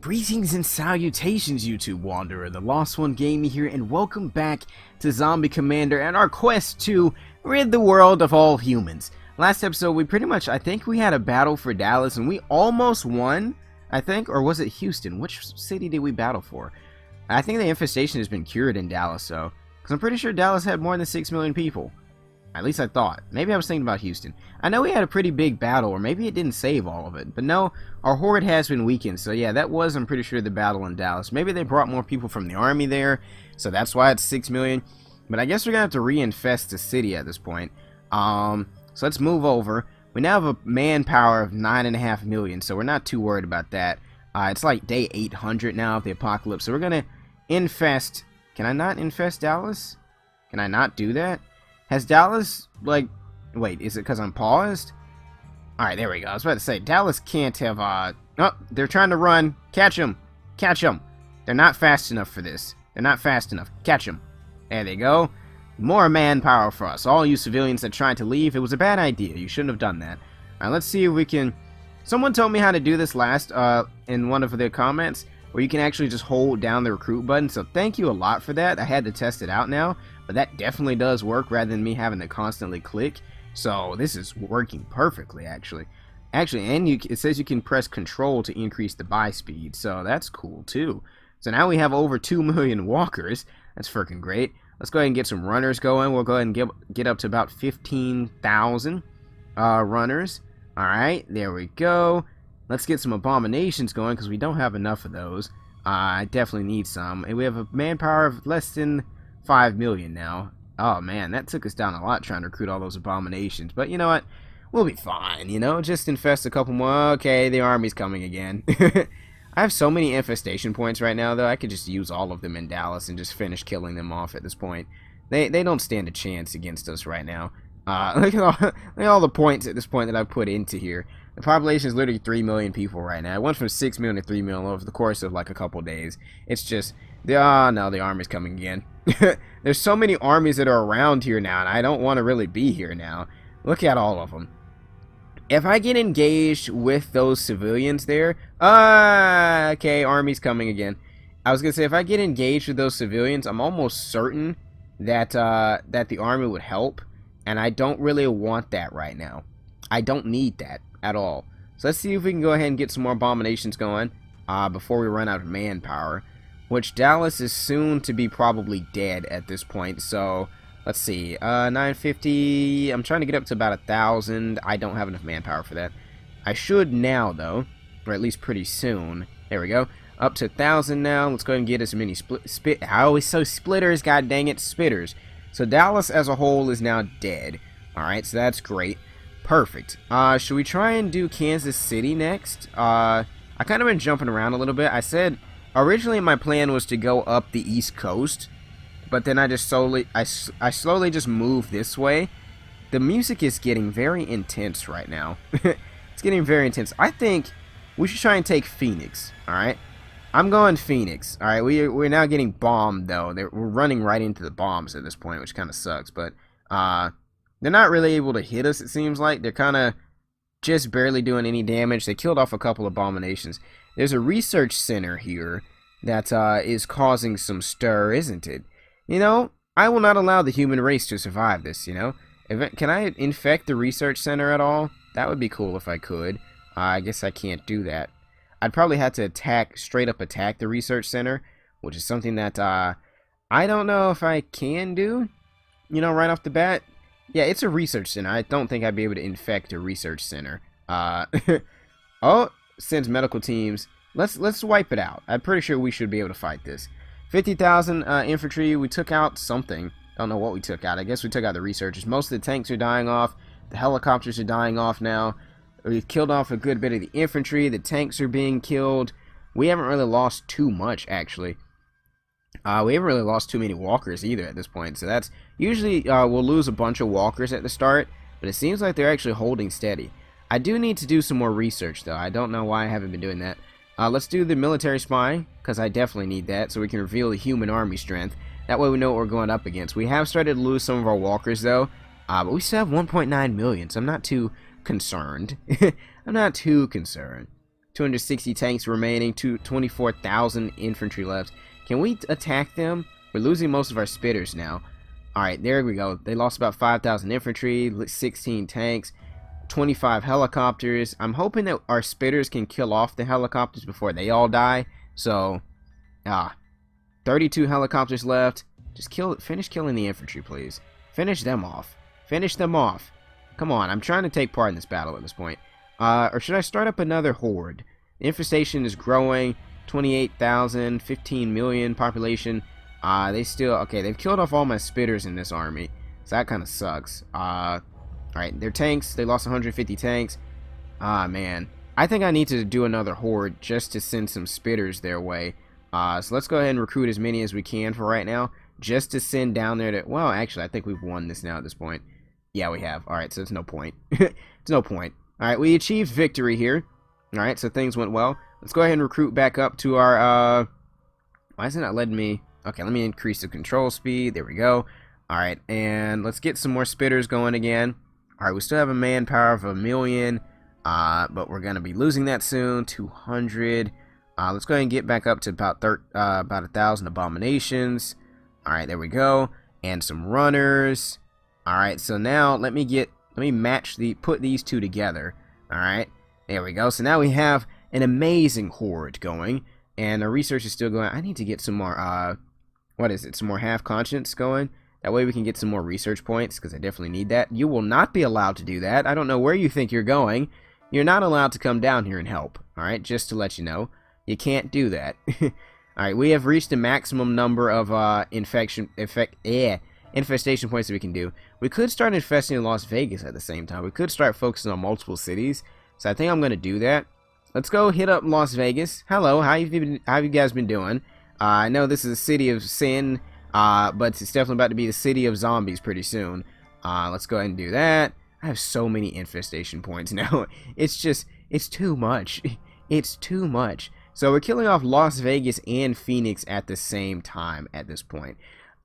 Greetings and salutations, YouTube Wanderer. The Lost One Gaming here, and welcome back to Zombie Commander and our quest to rid the world of all humans. Last episode, we pretty much, I think we had a battle for Dallas, and we almost won, I think, or was it Houston? Which city did we battle for? I think the infestation has been cured in Dallas, so, because I'm pretty sure Dallas had more than 6 million people. At least I thought. Maybe I was thinking about Houston. I know we had a pretty big battle, or maybe it didn't save all of it. But no, our horde has been weakened. So yeah, that was, I'm pretty sure, the battle in Dallas. Maybe they brought more people from the army there, so that's why it's 6 million. But I guess we're going to have to reinfest the city at this point. So let's move over. We now have a manpower of 9.5 million, so we're not too worried about that. It's like day 800 now of the apocalypse. So we're going to infest. Can I not infest Dallas? Can I not do that? Has Dallas, like, wait, is it because I'm paused? Alright, there we go. I was about to say, Dallas can't have, oh, they're trying to run. Catch them. Catch them. They're not fast enough for this. They're not fast enough. Catch them. There they go. More manpower for us. All you civilians that tried to leave, it was a bad idea. You shouldn't have done that. Alright, let's see if we can... Someone told me how to do this last, in one of their comments, where you can actually just hold down the recruit button, so thank you a lot for that. I had to test it out now, but that definitely does work rather than me having to constantly click. So this is working perfectly, actually. And it says you can press control to increase the buy speed, so that's cool too. So now we have over 2 million walkers. That's freaking great. Let's go ahead and get some runners going. We'll go ahead and get up to about 15,000 runners. Alright, there we go. Let's get some abominations going because we don't have enough of those. I definitely need some. And we have a manpower of less than 5 million now. Oh man, that took us down a lot trying to recruit all those abominations. But you know what? We'll be fine, you know? Just infest a couple more. Okay, the army's coming again. I have so many infestation points right now, though. I could just use all of them in Dallas and just finish killing them off at this point. They don't stand a chance against us right now. Look at all the points at this point that I've put into here. The population is literally 3 million people right now. It went from 6 million to 3 million over the course of like a couple days. It's just, no, the army's coming again. There's so many armies that are around here now, and I don't want to really be here now. Look at all of them. If I get engaged with those civilians there, okay, army's coming again. I was gonna say, if I get engaged with those civilians, I'm almost certain that that the army would help, and I don't really want that right now. I don't need that at all. So let's see if we can go ahead and get some more abominations going before we run out of manpower, which Dallas is soon to be probably dead at this point. So let's see, 950. I'm trying to get up to about 1,000. I don't have enough manpower for that. I should now though, or at least pretty soon. There we go, up to 1,000 now. Let's go ahead and get as many I always say splitters, god dang it, spitters. So Dallas as a whole is now dead. Alright, so that's great. Perfect. Should we try and do Kansas City next? I kind of been jumping around a little bit. I said originally my plan was to go up the East Coast, but then I just slowly just moved this way. The music is getting very intense right now. It's getting very intense. I think we should try and take Phoenix. All right, I'm going Phoenix. All right, we're now getting bombed though. We're running right into the bombs at this point, which kind of sucks. But they're not really able to hit us, it seems like. They're kind of just barely doing any damage. They killed off a couple abominations. There's a research center here that is causing some stir, isn't it? You know, I will not allow the human race to survive this, you know? Can I infect the research center at all? That would be cool if I could. I guess I can't do that. I'd probably have to straight up attack the research center, which is something that I don't know if I can do, you know, right off the bat. Yeah, it's a research center. I don't think I'd be able to infect a research center. Oh, sends medical teams. Let's wipe it out. I'm pretty sure we should be able to fight this. 50,000 infantry. We took out something. Don't know what we took out. I guess we took out the researchers. Most of the tanks are dying off. The helicopters are dying off now. We've killed off a good bit of the infantry. The tanks are being killed. We haven't really lost too much, actually. We haven't really lost too many walkers either at this point. So that's usually we'll lose a bunch of walkers at the start, but it seems like they're actually holding steady. I do need to do some more research though. I don't know why I haven't been doing that. Let's do the military spy, because I definitely need that so we can reveal the human army strength. That way we know what we're going up against. We have started to lose some of our walkers though, but we still have 1.9 million, so I'm not too concerned. I'm not too concerned. 260 tanks remaining, 24,000 infantry left. Can we attack them? We're losing most of our spitters now. Alright, there we go. They lost about 5,000 infantry, 16 tanks, 25 helicopters. I'm hoping that our spitters can kill off the helicopters before they all die. So, 32 helicopters left. Just finish killing the infantry, please. Finish them off. Finish them off. Come on, I'm trying to take part in this battle at this point. Or should I start up another horde? The infestation is growing. 28,000, 15 million population. They've killed off all my spitters in this army. So that kind of sucks. Alright, their tanks, they lost 150 tanks. Man. I think I need to do another horde just to send some spitters their way. So let's go ahead and recruit as many as we can for right now. Just to send down there to... Well, actually, I think we've won this now at this point. Yeah, we have. Alright, so it's no point. It's no point. Alright, we achieved victory here. Alright, so things went well. Let's go ahead and recruit back up to our... Why is it not letting me... Okay, let me increase the control speed. There we go. Alright, and let's get some more spitters going again. Alright, we still have a manpower of 1 million. But we're going to be losing that soon. 200. Let's go ahead and get back up to about 1,000 abominations. Alright, there we go. And some runners. Alright, so now let me put these two together. Alright, there we go. So now we have an amazing horde going. And our research is still going. I need to get some more, some more half conscience going. That way we can get some more research points, because I definitely need that. You will not be allowed to do that. I don't know where you think you're going. You're not allowed to come down here and help. Alright, just to let you know. You can't do that. Alright, we have reached the maximum number of infestation points that we can do. We could start infesting Las Vegas at the same time. We could start focusing on multiple cities. So I think I'm going to do that. Let's go hit up Las Vegas. Hello, how have you guys been doing? I know this is a city of sin, but it's definitely about to be the city of zombies pretty soon. Let's go ahead and do that. I have so many infestation points now. It's too much. It's too much. So we're killing off Las Vegas and Phoenix at the same time at this point.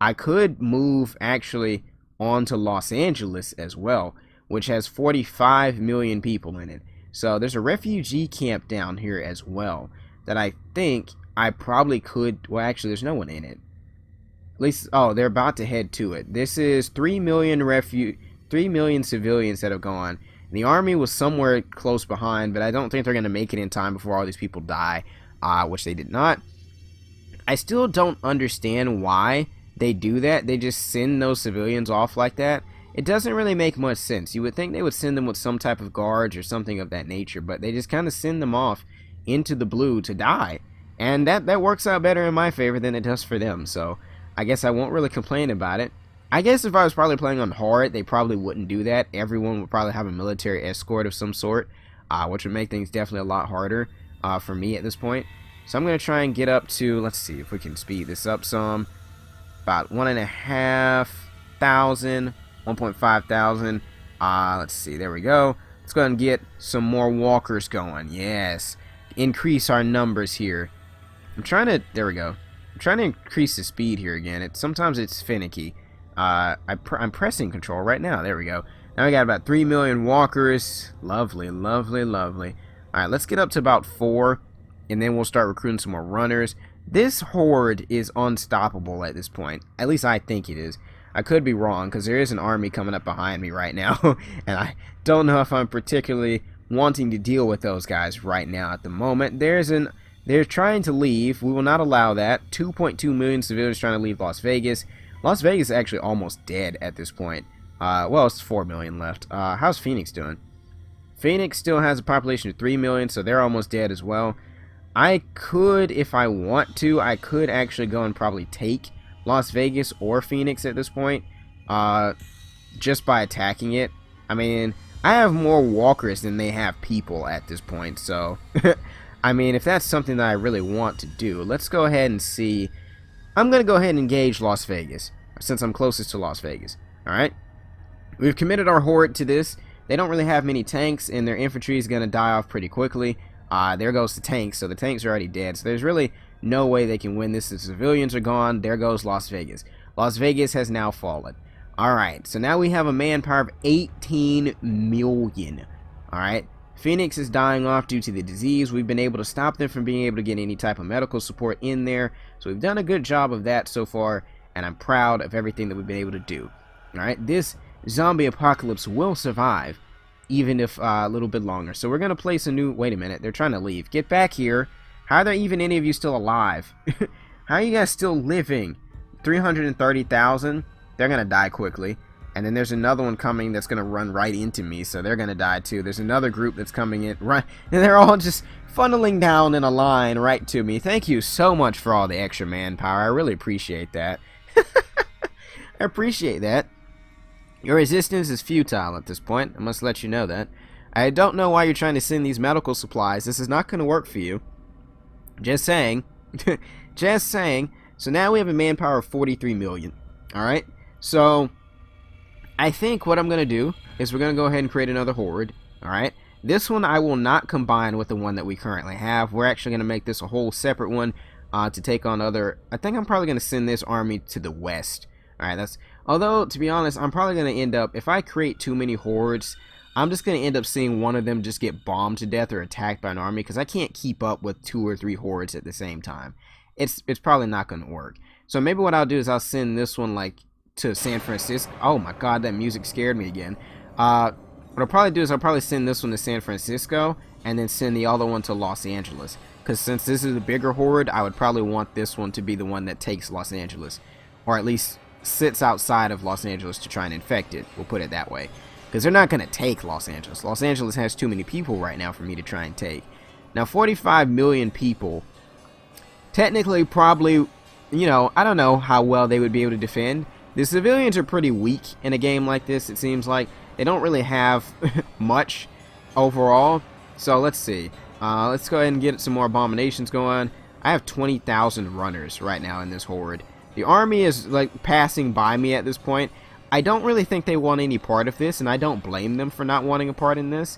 I could move actually on to Los Angeles as well, which has 45 million people in it. So there's a refugee camp down here as well that I think I probably could... Well, actually, there's no one in it. At least, oh, they're about to head to it. This is 3 million civilians that have gone. The army was somewhere close behind, but I don't think they're going to make it in time before all these people die, which they did not. I still don't understand why they do that. They just send those civilians off like that. It doesn't really make much sense. You would think they would send them with some type of guards or something of that nature, but they just kind of send them off into the blue to die. And that works out better in my favor than it does for them, so I guess I won't really complain about it. I guess if I was probably playing on hard, they probably wouldn't do that. Everyone would probably have a military escort of some sort, which would make things definitely a lot harder for me at this point. So I'm going to try and get up to, let's see if we can speed this up some, about 1,500, 1.5 thousand. Let's see, there we go. Let's go ahead and get some more walkers going. Yes, increase our numbers here. There we go. I'm trying to increase the speed here again. Sometimes it's finicky. I'm pressing control right now. There we go. Now we got about 3 million walkers. Lovely, lovely, lovely. Alright, let's get up to about 4, and then we'll start recruiting some more runners. This horde is unstoppable at this point. At least I think it is. I could be wrong, because there is an army coming up behind me right now, and I don't know if I'm particularly wanting to deal with those guys right now at the moment. They're trying to leave. We will not allow that. 2.2 million civilians trying to leave Las Vegas. Las Vegas is actually almost dead at this point. Well, it's 4 million left. How's Phoenix doing? Phoenix still has a population of 3 million, so they're almost dead as well. I could, if I want to, I could actually go and probably take Las Vegas or Phoenix at this point, just by attacking it. I mean, I have more walkers than they have people at this point, so I mean, if that's something that I really want to do, let's go ahead and see. I'm going to go ahead and engage Las Vegas, since I'm closest to Las Vegas. Alright? We've committed our horde to this. They don't really have many tanks, and their infantry is going to die off pretty quickly. There goes the tanks, so the tanks are already dead. So there's really no way they can win this. The civilians are gone. There goes Las Vegas. Las Vegas has now fallen. Alright, so now we have a manpower of 18 million. Alright? Phoenix is dying off due to the disease. We've been able to stop them from being able to get any type of medical support in there. So we've done a good job of that so far, and I'm proud of everything that we've been able to do. Alright, this zombie apocalypse will survive, even if a little bit longer. So we're going to place a new... Wait a minute, they're trying to leave. Get back here. How are there even any of you still alive? How are you guys still living? 330,000? They're going to die quickly. And then there's another one coming that's going to run right into me, so they're going to die too. There's another group that's coming in, right, and they're all just funneling down in a line right to me. Thank you so much for all the extra manpower. I really appreciate that. I appreciate that. Your resistance is futile at this point. I must let you know that. I don't know why you're trying to send these medical supplies. This is not going to work for you. Just saying. Just saying. So now we have a manpower of 43 million. Alright? So I think what I'm going to do is we're going to go ahead and create another horde. Alright? This one I will not combine with the one that we currently have. We're actually going to make this a whole separate one to take on other... I think I'm probably going to send this army to the west. Alright, that's... Although, to be honest, I'm probably going to end up... If I create too many hordes, I'm just going to end up seeing one of them just get bombed to death or attacked by an army, because I can't keep up with 2 or 3 hordes at the same time. It's probably not going to work. So maybe what I'll do is I'll send this one, like, to San Francisco. Oh my god, that music scared me again. What I'll probably do is I'll probably send this one to San Francisco, and then send the other one to Los Angeles. Because since this is a bigger horde, I would probably want this one to be the one that takes Los Angeles. Or at least sits outside of Los Angeles to try and infect it. We'll put it that way. Because they're not going to take Los Angeles. Los Angeles has too many people right now for me to try and take. Now, 45 million people, technically probably, you know, I don't know how well they would be able to defend. The civilians are pretty weak in a game like this, it seems like. They don't really have much overall. So let's see. Let's go ahead and get some more abominations going. I have 20,000 runners right now in this horde. The army is like passing by me at this point. I don't really think they want any part of this, and I don't blame them for not wanting a part in this.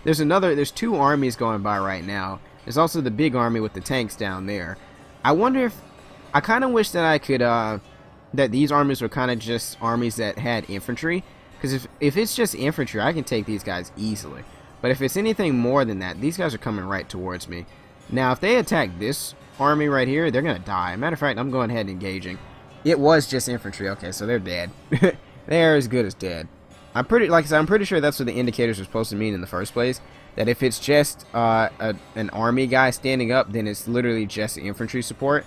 There's 2 armies going by right now. There's also the big army with the tanks down there. I wonder if... I kind of wish that I could, that these armies were kind of just armies that had infantry. Because if it's just infantry, I can take these guys easily. But if it's anything more than that, these guys are coming right towards me. Now, if they attack this army right here, they're going to die. Matter of fact, I'm going ahead and engaging. It was just infantry. Okay, so they're dead. They're as good as dead. I'm pretty sure that's what the indicators are supposed to mean in the first place. That if it's just an army guy standing up, then it's literally just infantry support.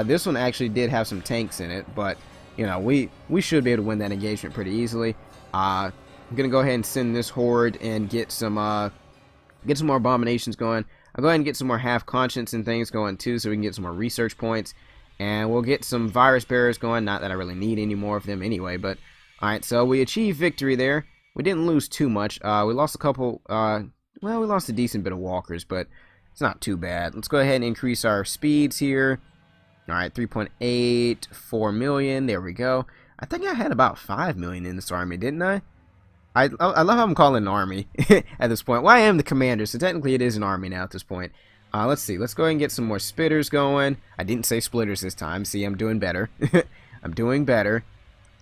This one actually did have some tanks in it, but you know, we should be able to win that engagement pretty easily. I'm gonna go ahead and send this horde and get some more abominations going. I'll go ahead and get some more half conscience and things going too, so we can get some more research points, and we'll get some virus bearers going. Not that I really need any more of them anyway, but all right. So we achieved victory there. We didn't lose too much. We lost a couple. Well, we lost a decent bit of walkers, but it's not too bad. Let's go ahead and increase our speeds here. Alright, 3.84 million. There we go. I think I had about 5 million in this army, didn't I? I love how I'm calling it an army at this point. Well, I am the commander, so technically it is an army now at this point. Let's see. Let's go ahead and get some more spitters going. I didn't say splitters this time. See, I'm doing better. I'm doing better.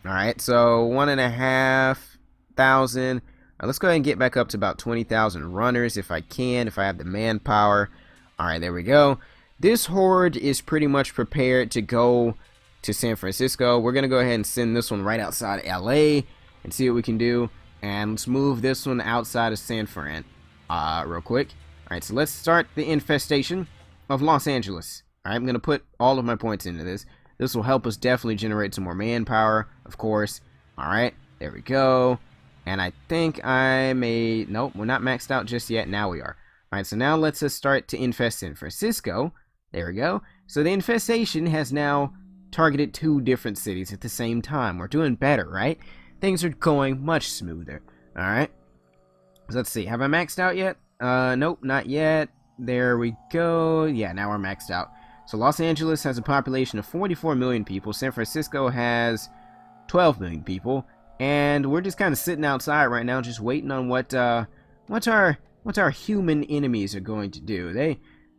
Alright, so 1,500. Let's go ahead and get back up to about 20,000 runners if I can, if I have the manpower. Alright, there we go. This horde is pretty much prepared to go to San Francisco. We're going to go ahead and send this one right outside LA and see what we can do. And let's move this one outside of San Fran real quick. Alright, so let's start the infestation of Los Angeles. Alright, I'm going to put all of my points into this. This will help us definitely generate some more manpower, of course. Alright, there we go. And I think I may... Nope, we're not maxed out just yet. Now we are. Alright, so now let's just start to infest San Francisco. There we go. So the infestation has now targeted 2 different cities at the same time. We're doing better, right? Things are going much smoother. Alright. So let's see. Have I maxed out yet? Nope, not yet. There we go. Yeah, now we're maxed out. So Los Angeles has a population of 44 million people. San Francisco has 12 million people. And we're just kind of sitting outside right now, just waiting on what our human enemies are going to do.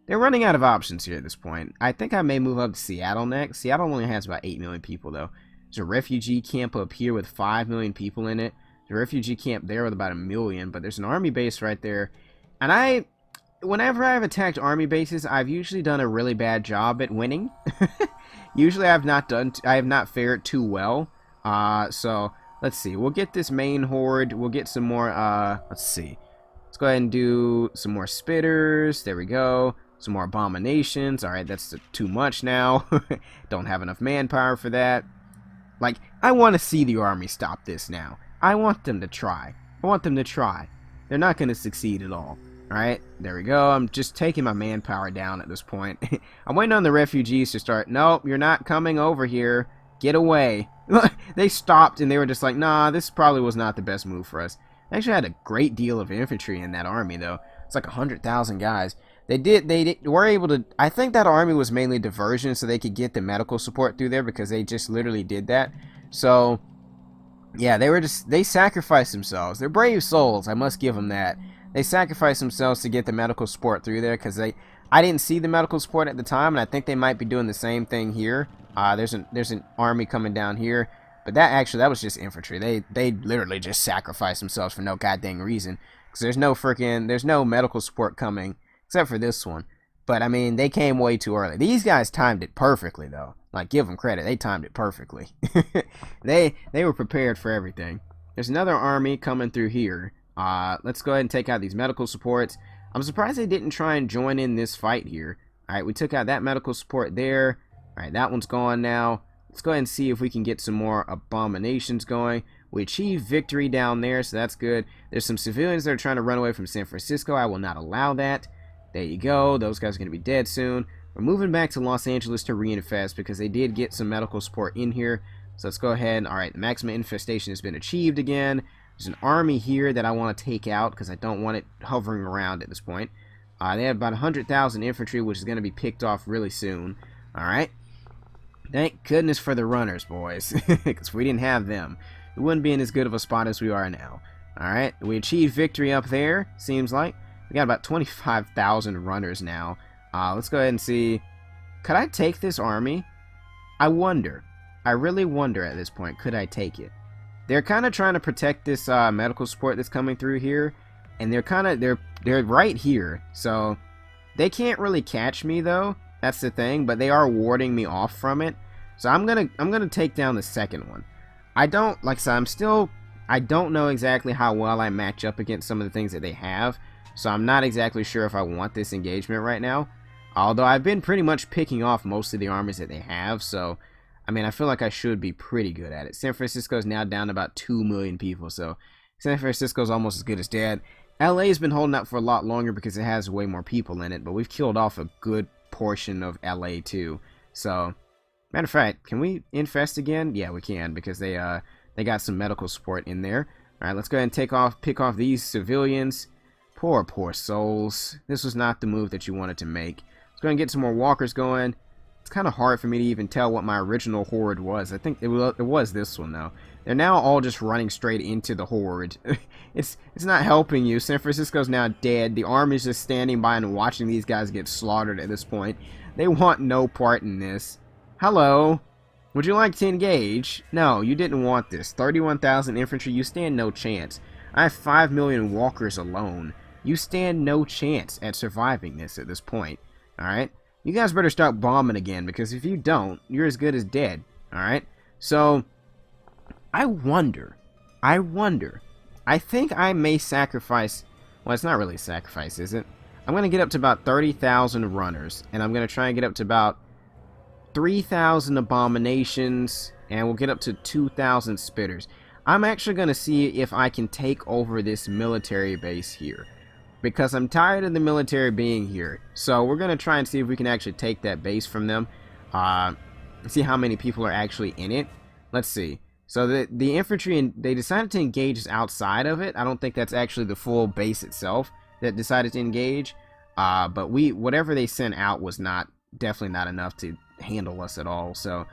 They're running out of options here at this point. I think I may move up to Seattle next. Seattle only has about 8 million people, though. There's a refugee camp up here with 5 million people in it. There's the refugee camp there with about 1 million, but there's an army base right there. And whenever I've attacked army bases, I've usually done a really bad job at winning. Usually I have not fared too well. So let's see. We'll get this main horde. We'll get some more, let's see. Let's go ahead and do some more spitters. There we go. Some more abominations. Alright, that's too much now. Don't have enough manpower for that. Like, I want to see the army stop this now. I want them to try. I want them to try. They're not going to succeed at all. Alright, there we go. I'm just taking my manpower down at this point. I'm waiting on the refugees to start. Nope, you're not coming over here. Get away. They stopped and they were just like, nah, this probably was not the best move for us. They actually had a great deal of infantry in that army, though. It's like 100,000 guys. They were able to, I think that army was mainly diversion so they could get the medical support through there because they just literally did that. So, yeah, they sacrificed themselves. They're brave souls, I must give them that. They sacrificed themselves to get the medical support through there because I didn't see the medical support at the time, and I think they might be doing the same thing here. There's an army coming down here, but that was just infantry. They literally just sacrificed themselves for no goddamn reason because there's no medical support coming except for this one. But I mean, they came way too early. These guys timed it perfectly, though. Like, give them credit, they timed it perfectly. They were prepared for everything. There's another army coming through here. Let's go ahead and take out these medical supports. I'm surprised they didn't try and join in this fight here. Alright, we took out that medical support there. Alright, that one's gone now. Let's go ahead and see if we can get some more abominations going. We achieved victory down there, so that's good. There's some civilians that are trying to run away from San Francisco. I will not allow that. There you go. Those guys are going to be dead soon. We're moving back to Los Angeles to reinfest because they did get some medical support in here. So let's go ahead. Alright, the maximum infestation has been achieved again. There's an army here that I want to take out because I don't want it hovering around at this point. They have about 100,000 infantry, which is going to be picked off really soon. Alright. Thank goodness for the runners, boys. Because if we didn't have them, we wouldn't be in as good of a spot as we are now. Alright. We achieved victory up there, seems like. We got about 25,000 runners now. Let's go ahead and see. Could I take this army? I wonder. I really wonder at this point. Could I take it? They're kind of trying to protect this medical support that's coming through here, and they're right here, so they can't really catch me though. That's the thing, but they are warding me off from it. So I'm gonna take down the second one. I don't know exactly how well I match up against some of the things that they have, so I'm not exactly sure if I want this engagement right now. Although I've been pretty much picking off most of the armies that they have, so I mean, I feel like I should be pretty good at it. San Francisco is now down to about 2 million people, so San Francisco is almost as good as dead. LA has been holding up for a lot longer because it has way more people in it, but we've killed off a good portion of LA too. So, matter of fact, can we infest again? Yeah, we can because they got some medical support in there. All right, let's go ahead and pick off these civilians. Poor souls. This was not the move that you wanted to make. Let's go ahead and get some more walkers going. It's kind of hard for me to even tell what my original horde was. I think it was this one, though. They're now all just running straight into the horde. It's not helping you. San Francisco's now dead. The army's just standing by and watching these guys get slaughtered at this point. They want no part in this. Hello? Would you like to engage? No, you didn't want this. 31,000 infantry, you stand no chance. I have 5 million walkers alone. You stand no chance at surviving this at this point. Alright? You guys better start bombing again, because if you don't, you're as good as dead. Alright? So, I wonder. I think I may sacrifice. Well, it's not really a sacrifice, is it? I'm going to get up to about 30,000 runners, and I'm going to try and get up to about 3,000 abominations, and we'll get up to 2,000 spitters. I'm actually going to see if I can take over this military base here, because I'm tired of the military being here. So we're going to try and see if we can actually take that base from them. See how many people are actually in it. Let's see. So the infantry, they decided to engage outside of it. I don't think that's actually the full base itself that decided to engage. But whatever they sent out was definitely not enough to handle us at all. So,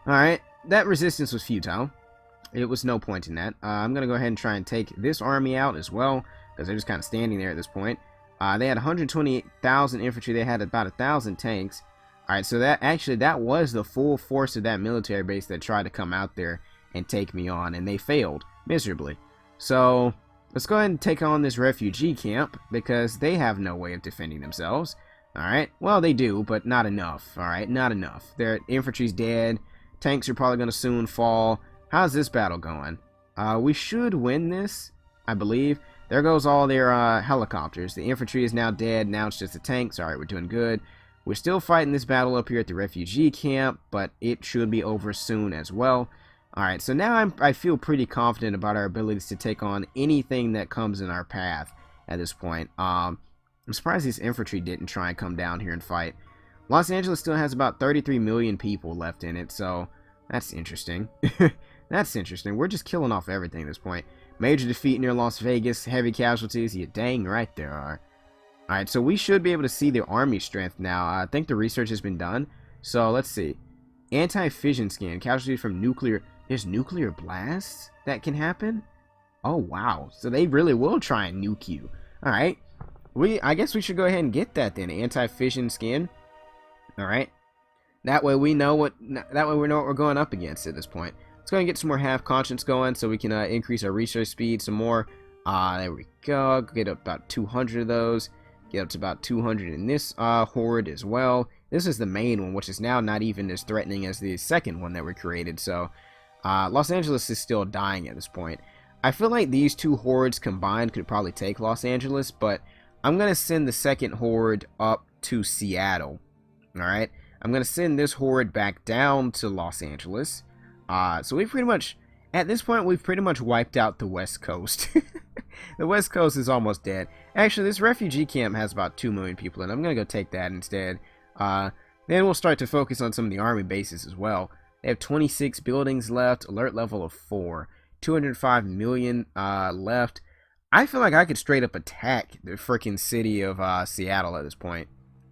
alright, that resistance was futile. It was no point in that. I'm going to go ahead and try and take this army out as well, because they're just kind of standing there at this point. They had 128,000 infantry. They had about 1,000 tanks. Alright, so that was the full force of that military base that tried to come out there and take me on, and they failed miserably. So let's go ahead and take on this refugee camp because they have no way of defending themselves. Alright, well they do, but not enough. Alright, not enough. Their infantry's dead. Tanks are probably going to soon fall. How's this battle going? We should win this, I believe. There goes all their helicopters. The infantry is now dead. Now it's just the tanks. Alright, we're doing good. We're still fighting this battle up here at the refugee camp, but it should be over soon as well. Alright, so now I feel pretty confident about our abilities to take on anything that comes in our path at this point. I'm surprised this infantry didn't try and come down here and fight. Los Angeles still has about 33 million people left in it, so that's interesting. That's interesting. We're just killing off everything at this point. Major defeat near Las Vegas, heavy casualties. You dang right there are. Alright, so we should be able to see the army strength now. I think the research has been done. So let's see. Anti-fission scan. Casualties from nuclear. There's nuclear blasts that can happen? Oh, wow. So they really will try and nuke you. Alright. I guess we should go ahead and get that then. Anti-fission scan. Alright. That way we know what we're going up against at this point. Let's go ahead and get some more half conscience going so we can increase our research speed some more. There we go. Get up about 200 of those. Get up to about 200 in this horde as well. This is the main one, which is now not even as threatening as the second one that we created. So Los Angeles is still dying at this point. I feel like these two hordes combined could probably take Los Angeles, but I'm going to send the second horde up to Seattle. Alright? I'm going to send this horde back down to Los Angeles. So we've pretty much, at this point, we've pretty much wiped out the West Coast. The West Coast is almost dead. Actually, this refugee camp has about 2 million people in it. I'm going to go take that instead. Then we'll start to focus on some of the army bases as well. They have 26 buildings left, alert level of 4. 205 million left. I feel like I could straight up attack the freaking city of Seattle at this point.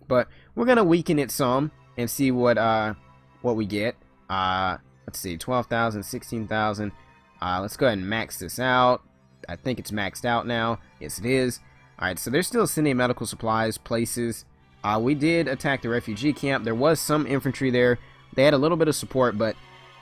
But we're going to weaken it some and see what we get. Let's see, 12,000, 16,000. Let's go ahead and max this out. I think it's maxed out now. Yes, it is. Alright, so they're still sending medical supplies places. We did attack the refugee camp. There was some infantry there. They had a little bit of support, but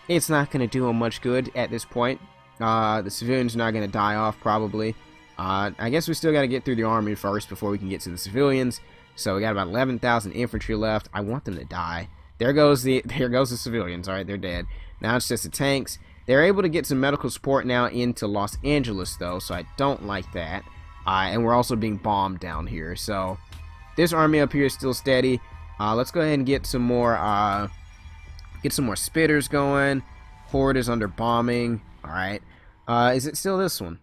it's not going to do them much good at this point. The civilians are not going to die off, probably. I guess we still got to get through the army first before we can get to the civilians. So we got about 11,000 infantry left. I want them to die. There goes the civilians. Alright, they're dead. Now it's just the tanks. They're able to get some medical support now into Los Angeles, though, so I don't like that. And we're also being bombed down here. So this army up here is still steady. Let's go ahead and get some more spitters going. Horde is under bombing. Alright. Is it still this one?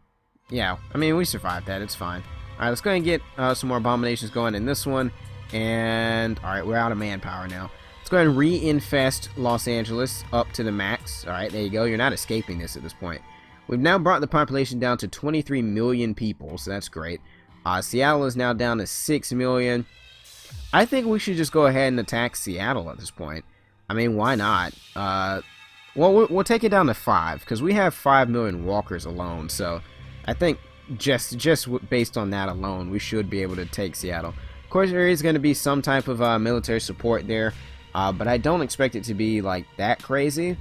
Yeah, I mean, we survived that. It's fine. Alright, let's go ahead and get some more abominations going in this one. And, alright, we're out of manpower now. Let's go ahead and re-infest Los Angeles up to the max. Alright, there you go. You're not escaping this at this point. We've now brought the population down to 23 million people, so that's great. Seattle is now down to 6 million. I think we should just go ahead and attack Seattle at this point. I mean, why not? Well, we'll take it down to 5, because we have 5 million walkers alone, so I think just based on that alone, we should be able to take Seattle. Of course, there is going to be some type of military support there, but I don't expect it to be like that crazy,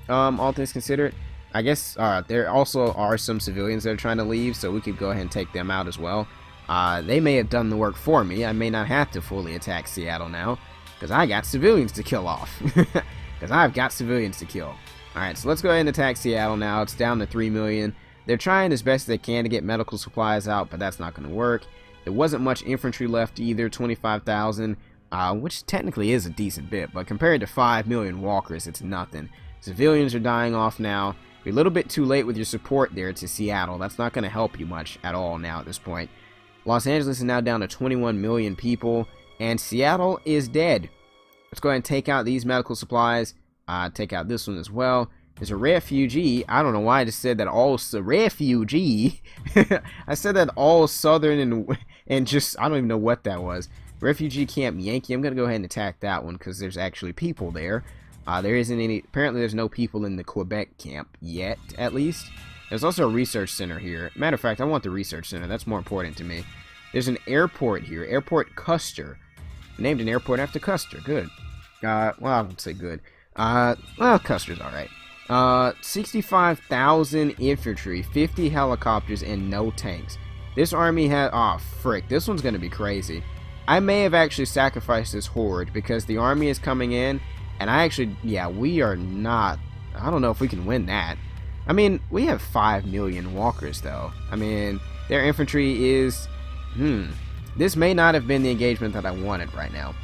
all things considered. I guess there also are some civilians that are trying to leave, so we could go ahead and take them out as well. They may have done the work for me. I may not have to fully attack Seattle now, because I got civilians to kill off. Because I've got civilians to kill. Alright, so let's go ahead and attack Seattle now. It's down to 3 million. They're trying as best they can to get medical supplies out, but that's not going to work. There wasn't much infantry left either, 25,000, which technically is a decent bit, but compared to 5 million walkers, it's nothing. Civilians are dying off now. You're a little bit too late with your support there to Seattle. That's not going to help you much at all now at this point. Los Angeles is now down to 21 million people, and Seattle is dead. Let's go ahead and take out these medical supplies. Take out this one as well. There's a refugee. I don't know why I just said that all refugee. I said that all southern and just, I don't even know what that was. Refugee Camp Yankee. I'm going to go ahead and attack that one because there's actually people there. There isn't any, apparently there's no people in the Quebec camp yet, at least. There's also a research center here. Matter of fact, I want the research center. That's more important to me. There's an airport here. Airport Custer. Named an airport after Custer. Good. Well, I won't say good. Well, Custer's alright. 65,000 infantry, 50 helicopters, and no tanks. This army had, oh frick, this one's gonna be crazy. I may have actually sacrificed this horde because the army is coming in, and I actually, yeah, we are not, I don't know if we can win that. I mean, we have 5 million walkers though. I mean, their infantry is, this may not have been the engagement that I wanted right now.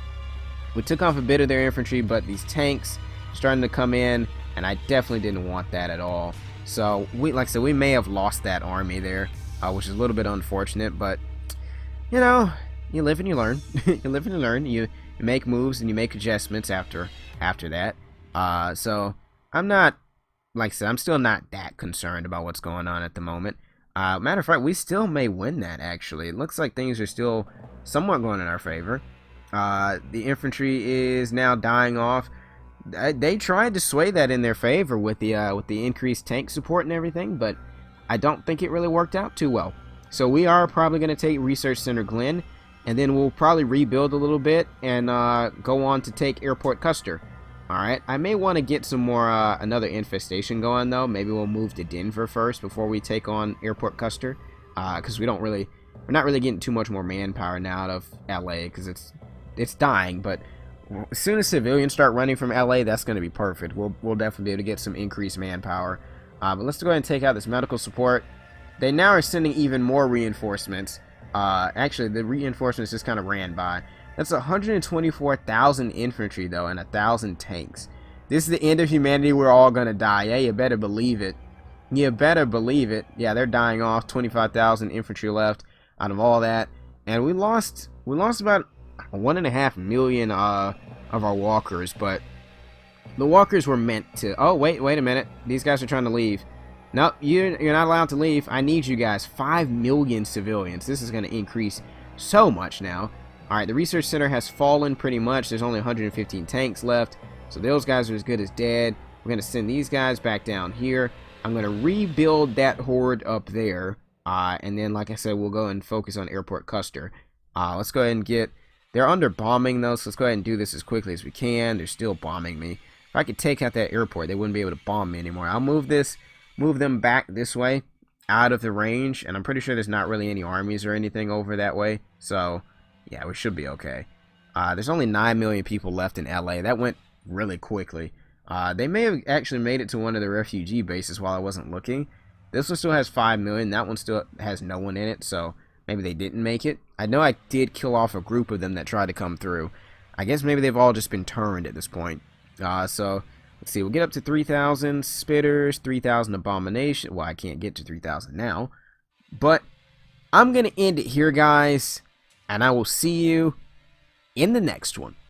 We took off a bit of their infantry, but these tanks starting to come in, and I definitely didn't want that at all. So we, like I said, we may have lost that army there, which is a little bit unfortunate, but you know, you live and you learn. You live and you learn. You make moves and you make adjustments after that. So I'm not, like I said, I'm still not that concerned about what's going on at the moment. Matter of fact, we still may win that, actually. It looks like things are still somewhat going in our favor. The infantry is now dying off. They tried to sway that in their favor with the increased tank support and everything, but I don't think it really worked out too well. So we are probably going to take Research Center Glen, and then we'll probably rebuild a little bit and go on to take Airport Custer. Alright, I may want to get some more, another infestation going though. Maybe we'll move to Denver first before we take on Airport Custer. Because we're not really getting too much more manpower now out of LA, because it's dying. But as soon as civilians start running from LA, that's going to be perfect. We'll definitely be able to get some increased manpower. But let's go ahead and take out this medical support. They now are sending even more reinforcements. Actually, the reinforcements just kind of ran by. That's 124,000 infantry, though, and 1,000 tanks. This is the end of humanity. We're all going to die. Yeah, you better believe it. You better believe it. Yeah, they're dying off. 25,000 infantry left out of all that. And we lost about 1.5 million of our walkers, but the walkers were meant to... Oh, wait a minute. These guys are trying to leave. No, you're not allowed to leave. I need you guys. 5 million civilians. This is going to increase so much now. Alright, the research center has fallen pretty much. There's only 115 tanks left, so those guys are as good as dead. We're going to send these guys back down here. I'm going to rebuild that horde up there, and then, like I said, we'll go and focus on Airport Custer. Let's go ahead and get... They're under bombing, though, so let's go ahead and do this as quickly as we can. They're still bombing me. If I could take out that airport, they wouldn't be able to bomb me anymore. I'll move them back this way, out of the range, and I'm pretty sure there's not really any armies or anything over that way, so... yeah, we should be okay. There's only 9 million people left in LA. That went really quickly. They may have actually made it to one of the refugee bases while I wasn't looking. This one still has 5 million. That one still has no one in it, so maybe they didn't make it. I know I did kill off a group of them that tried to come through. I guess maybe they've all just been turned at this point. So, let's see. We'll get up to 3,000 spitters, 3,000 abomination. Well, I can't get to 3,000 now. But I'm going to end it here, guys. And I will see you in the next one.